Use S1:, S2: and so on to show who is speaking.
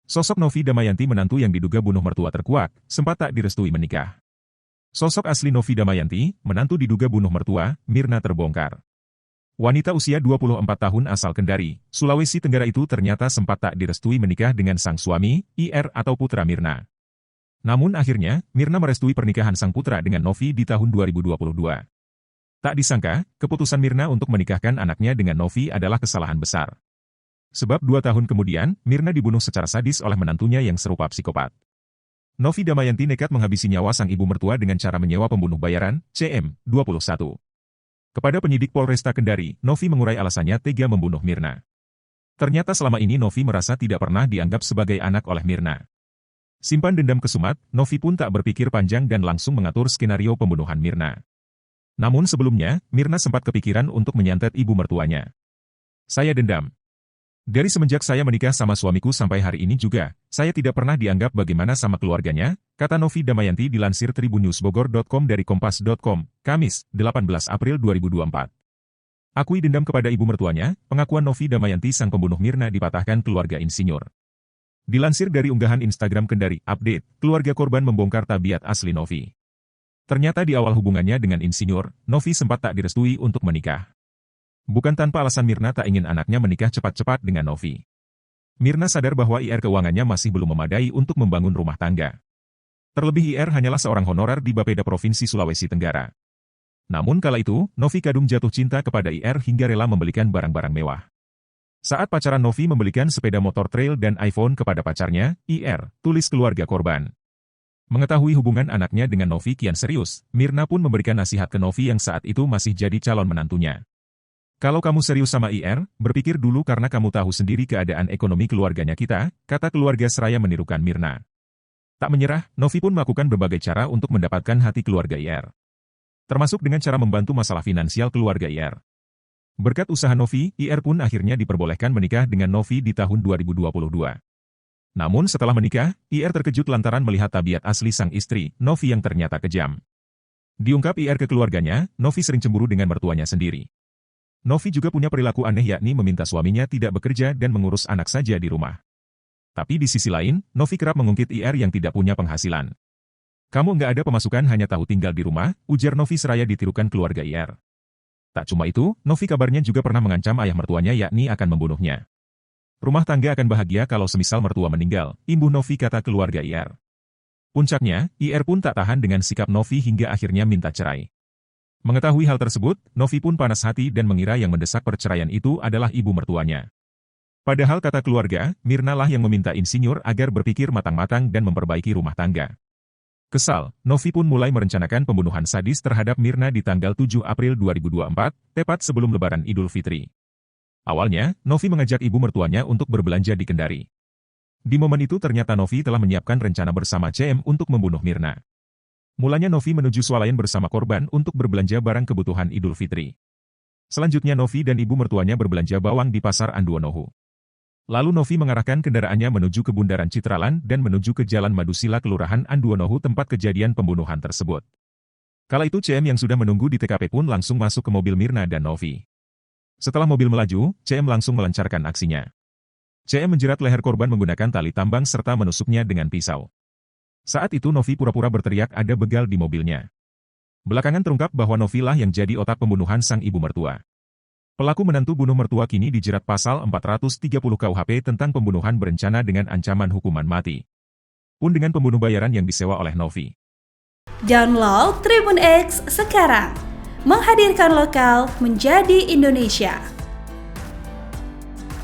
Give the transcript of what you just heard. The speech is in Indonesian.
S1: Sosok Novi Damayanti menantu yang diduga bunuh mertua terkuak, sempat tak direstui menikah. Sosok asli Novi Damayanti, menantu diduga bunuh mertua, Mirna terbongkar. Wanita usia 24 tahun asal Kendari, Sulawesi Tenggara itu ternyata sempat tak direstui menikah dengan sang suami, IR atau putra Mirna. Namun akhirnya, Mirna merestui pernikahan sang putra dengan Novi di tahun 2022. Tak disangka, keputusan Mirna untuk menikahkan anaknya dengan Novi adalah kesalahan besar. Sebab 2 tahun kemudian, Mirna dibunuh secara sadis oleh menantunya yang serupa psikopat. Novi Damayanti nekat menghabisi nyawa sang ibu mertua dengan cara menyewa pembunuh bayaran, CM, 21. Kepada penyidik Polresta Kendari, Novi mengurai alasannya tega membunuh Mirna. Ternyata selama ini Novi merasa tidak pernah dianggap sebagai anak oleh Mirna. Simpan dendam kesumat, Novi pun tak berpikir panjang dan langsung mengatur skenario pembunuhan Mirna. Namun sebelumnya, Mirna sempat kepikiran untuk menyantet ibu mertuanya. Saya dendam. Dari semenjak saya menikah sama suamiku sampai hari ini juga, saya tidak pernah dianggap bagaimana sama keluarganya, kata Novi Damayanti dilansir tribunnewsbogor.com dari kompas.com, Kamis, 18 April 2024. Akui dendam kepada ibu mertuanya, pengakuan Novi Damayanti sang pembunuh Mirna dipatahkan keluarga insinyur. Dilansir dari unggahan Instagram Kendari, update, keluarga korban membongkar tabiat asli Novi. Ternyata di awal hubungannya dengan insinyur, Novi sempat tak direstui untuk menikah. Bukan tanpa alasan Mirna tak ingin anaknya menikah cepat-cepat dengan Novi. Mirna sadar bahwa IR keuangannya masih belum memadai untuk membangun rumah tangga. Terlebih IR hanyalah seorang honorer di Bapeda Provinsi Sulawesi Tenggara. Namun kala itu, Novi kadung jatuh cinta kepada IR hingga rela membelikan barang-barang mewah. Saat pacaran Novi membelikan sepeda motor trail dan iPhone kepada pacarnya, IR, tulis keluarga korban. Mengetahui hubungan anaknya dengan Novi kian serius, Mirna pun memberikan nasihat ke Novi yang saat itu masih jadi calon menantunya. Kalau kamu serius sama IR, berpikir dulu karena kamu tahu sendiri keadaan ekonomi keluarganya kita, kata keluarga seraya menirukan Mirna. Tak menyerah, Novi pun melakukan berbagai cara untuk mendapatkan hati keluarga IR. Termasuk dengan cara membantu masalah finansial keluarga IR. Berkat usaha Novi, IR pun akhirnya diperbolehkan menikah dengan Novi di tahun 2022. Namun setelah menikah, IR terkejut lantaran melihat tabiat asli sang istri, Novi yang ternyata kejam. Diungkap IR ke keluarganya, Novi sering cemburu dengan mertuanya sendiri. Novi juga punya perilaku aneh yakni meminta suaminya tidak bekerja dan mengurus anak saja di rumah. Tapi di sisi lain, Novi kerap mengungkit IR yang tidak punya penghasilan. Kamu nggak ada pemasukan hanya tahu tinggal di rumah, ujar Novi seraya ditirukan keluarga IR. Tak cuma itu, Novi kabarnya juga pernah mengancam ayah mertuanya yakni akan membunuhnya. Rumah tangga akan bahagia kalau semisal mertua meninggal, imbuh Novi kata keluarga IR. Puncaknya, IR pun tak tahan dengan sikap Novi hingga akhirnya minta cerai. Mengetahui hal tersebut, Novi pun panas hati dan mengira yang mendesak perceraian itu adalah ibu mertuanya. Padahal kata keluarga, Mirna lah yang meminta insinyur agar berpikir matang-matang dan memperbaiki rumah tangga. Kesal, Novi pun mulai merencanakan pembunuhan sadis terhadap Mirna di tanggal 7 April 2024, tepat sebelum Lebaran Idul Fitri. Awalnya, Novi mengajak ibu mertuanya untuk berbelanja di Kendari. Di momen itu ternyata Novi telah menyiapkan rencana bersama CM untuk membunuh Mirna. Mulanya Novi menuju swalayan bersama korban untuk berbelanja barang kebutuhan Idul Fitri. Selanjutnya Novi dan ibu mertuanya berbelanja bawang di Pasar Anduonohu. Lalu Novi mengarahkan kendaraannya menuju ke Bundaran Citraland dan menuju ke Jalan Madusila Kelurahan Anduonohu tempat kejadian pembunuhan tersebut. Kala itu CM yang sudah menunggu di TKP pun langsung masuk ke mobil Mirna dan Novi. Setelah mobil melaju, CM langsung melancarkan aksinya. CM menjerat leher korban menggunakan tali tambang serta menusuknya dengan pisau. Saat itu Novi pura-pura berteriak ada begal di mobilnya. Belakangan terungkap bahwa Novi lah yang jadi otak pembunuhan sang ibu mertua. Pelaku menantu bunuh mertua kini dijerat pasal 430 KUHP tentang pembunuhan berencana dengan ancaman hukuman mati. Pun dengan pembunuh bayaran yang disewa oleh Novi.
S2: Download Tribun X sekarang. Menghadirkan lokal menjadi Indonesia.